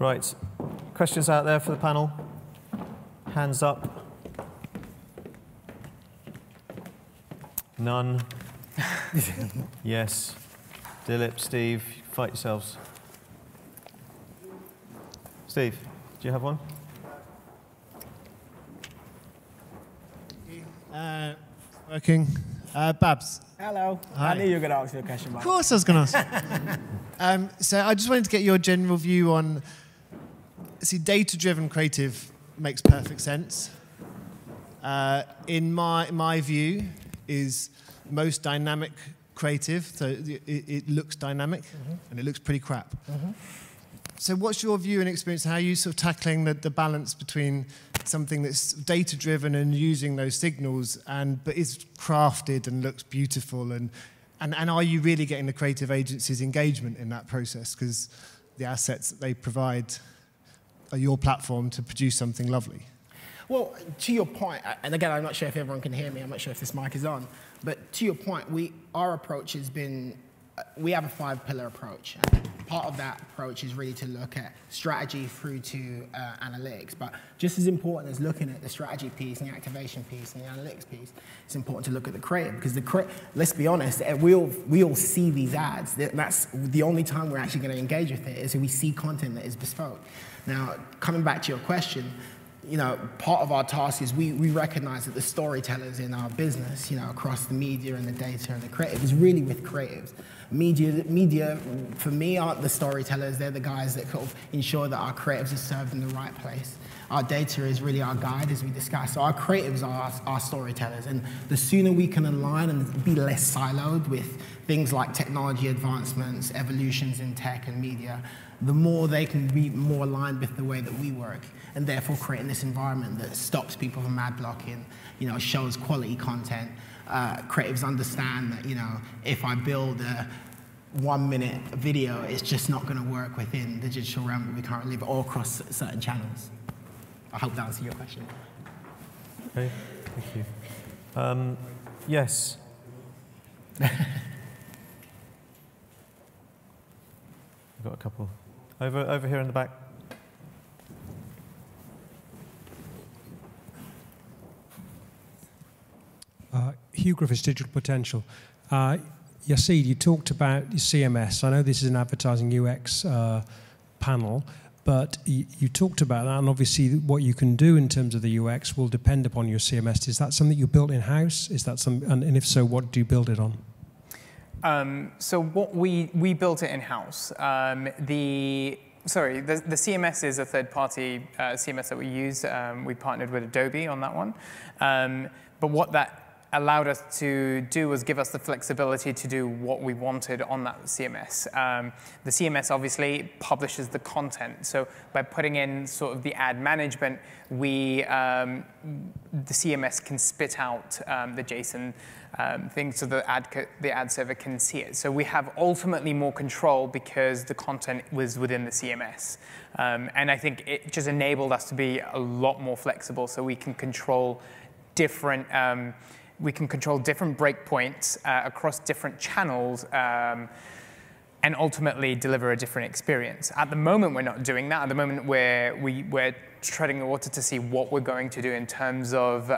Right. Questions out there for the panel? Hands up. None. Yes. Dilip, Steve, fight yourselves. Steve, do you have one? Working. Babs. Hello. Hi. I knew you were going to ask me a question. Of course I was going to ask. So I just wanted to get your general view on, see, data-driven creative makes perfect sense. In my view, is most dynamic creative, so it looks dynamic, and it looks pretty crap. So what's your view and experience, how are you sort of tackling the balance between something that's data-driven and using those signals, but is crafted and looks beautiful, and are you really getting the creative agency's engagement in that process? Because the assets that they provide are your platform to produce something lovely. Well, to your point, and again, I'm not sure if everyone can hear me, I'm not sure if this mic is on, but to your point, our approach has been, we have a 5-pillar approach. Part of that approach is really to look at strategy through to analytics. But just as important as looking at the strategy piece and the activation piece and the analytics piece, it's important to look at the creative, because let's be honest, we all see these ads. That's the only time we're actually going to engage with it, is if we see content that is bespoke. Now, coming back to your question, you know, part of our task is we recognize that the storytellers in our business, you know, across the media and the data and the creative, is really with creatives. Media, for me, aren't the storytellers. They're the guys that kind of ensure that our creatives are served in the right place. Our data is really our guide, as we discussed. So our creatives are our storytellers. And the sooner we can align and be less siloed with things like technology advancements, evolutions in tech and media, the more they can be more aligned with the way that we work, and therefore creating this environment that stops people from ad blocking, you know, shows quality content. Creatives understand that, you know, if I build a 1-minute video, it's just not going to work within the digital realm that we currently live, or across certain channels. I hope that answers your question. Okay, thank you. Yes. We've got a couple. Over here in the back. Hugh Griffiths, Digital Potential. Yasid, you talked about your CMS. I know this is an advertising UX panel, but you talked about that, and obviously what you can do in terms of the UX will depend upon your CMS. Is that something you built in-house? Is that and if so, what do you build it on? So what we built it in-house. The CMS is a third-party CMS that we use. We partnered with Adobe on that one. But what that allowed us to do was give us the flexibility to do what we wanted on that CMS. The CMS obviously publishes the content. So by putting in sort of the ad management, the CMS can spit out the JSON thing so the ad server can see it. So we have ultimately more control because the content was within the CMS. And I think it just enabled us to be a lot more flexible, so we can control different breakpoints across different channels and ultimately deliver a different experience. At the moment, we're not doing that. At the moment, we're treading the water to see what we're going to do in terms of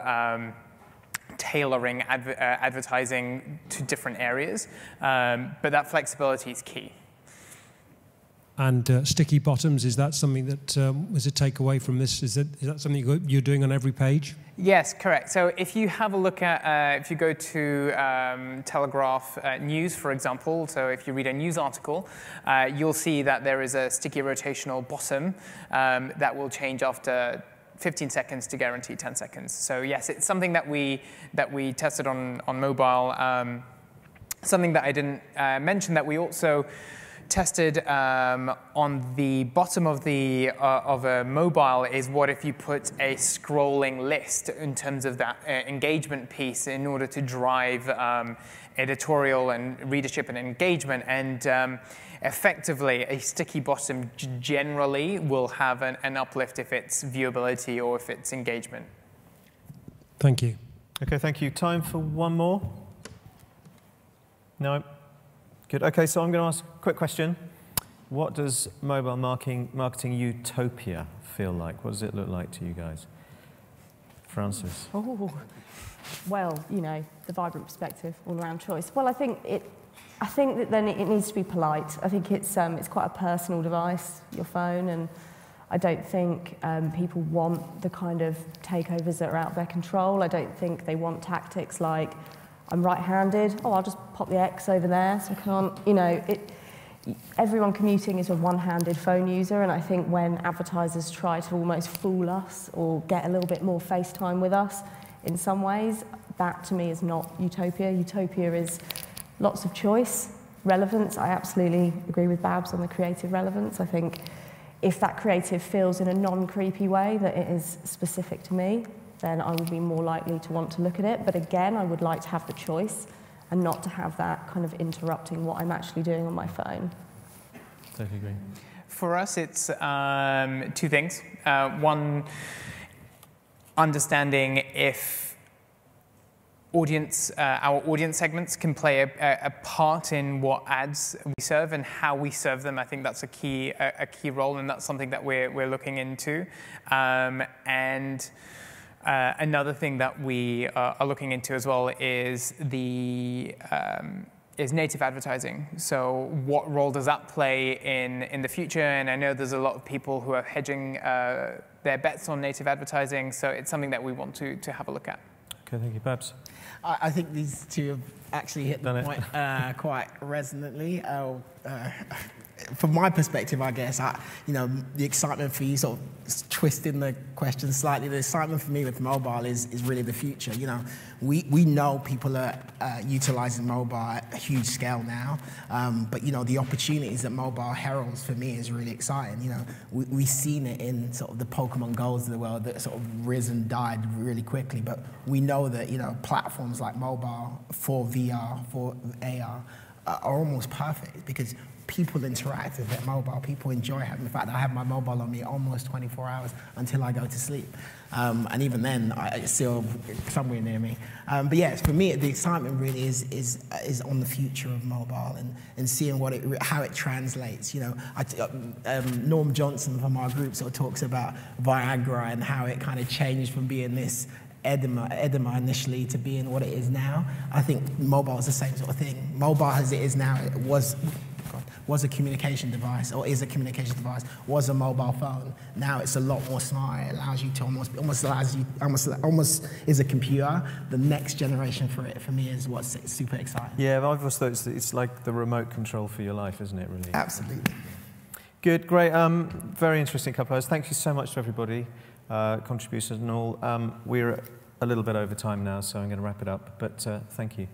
tailoring advertising to different areas. But that flexibility is key. And sticky bottoms, is that something that was a takeaway from this? Is that something you're doing on every page? Yes, correct. So if you have a look at, if you go to Telegraph News, for example, so if you read a news article, you'll see that there is a sticky rotational bottom that will change after 15 seconds to guarantee 10 seconds. So yes, it's something that we tested on mobile. Something that I didn't mention that we also tested on the bottom of a mobile is what if you put a scrolling list in terms of that engagement piece in order to drive editorial and readership and engagement. And effectively, a sticky bottom generally will have an uplift if it's viewability or if it's engagement. Thank you. Okay, thank you. Time for one more? No? Good. Okay, so I'm going to ask a quick question. what does mobile marketing utopia feel like? What does it look like to you guys? Frances? Oh, well, you know, the vibrant perspective, all-around choice. Well, I think that then it needs to be polite. I think it's quite a personal device, your phone, and I don't think people want the kind of takeovers that are out of their control. I don't think they want tactics like, I'm right-handed, oh, I'll just pop the X over there, so I can't, you know, everyone commuting is a one-handed phone user, and I think when advertisers try to almost fool us or get a little bit more FaceTime with us in some ways, that to me is not utopia. Utopia is lots of choice, relevance. I absolutely agree with Babs on the creative relevance. I think if that creative feels in a non-creepy way that it is specific to me, then I will be more likely to want to look at it. But again, I would like to have the choice and not to have that kind of interrupting what I'm actually doing on my phone. Totally agree. For us, it's two things. One, understanding if our audience segments can play a part in what ads we serve and how we serve them. I think that's a key role, and that's something that we're looking into. Another thing that we are looking into as well is is native advertising. So what role does that play in the future? And I know there's a lot of people who are hedging their bets on native advertising, so it's something that we want to have a look at. Okay, thank you, Babs. I think these two have actually hit the point quite resonantly. From my perspective, I guess, the excitement for you sort of twisting the question slightly, the excitement for me with mobile is really the future. You know, we know people are utilizing mobile at a huge scale now, but, you know, the opportunities that mobile heralds for me is really exciting. You know, we've seen it in sort of the Pokemon Go's of the world that sort of risen, died really quickly, but we know that, you know, platforms like mobile for VR, for AR, are almost perfect because people interact with their mobile. People enjoy having the fact that I have my mobile on me almost 24 hours until I go to sleep. And even then, it's still somewhere near me. But yeah, for me, the excitement really is on the future of mobile and seeing how it translates. You know, Norm Johnson from our group sort of talks about Viagra and how it kind of changed from being this edema initially to being what it is now. I think mobile is the same sort of thing. Mobile as it is now, it was a communication device, or is a communication device, was a mobile phone. Now it's a lot more smart. It allows you to almost is a computer. The next generation for me, is what's super exciting. Yeah, I've always thought it's like the remote control for your life, isn't it, really? Absolutely. Good, great. Very interesting couple of hours. Thank you so much to everybody, contributions and all. We're a little bit over time now, so I'm going to wrap it up, but thank you.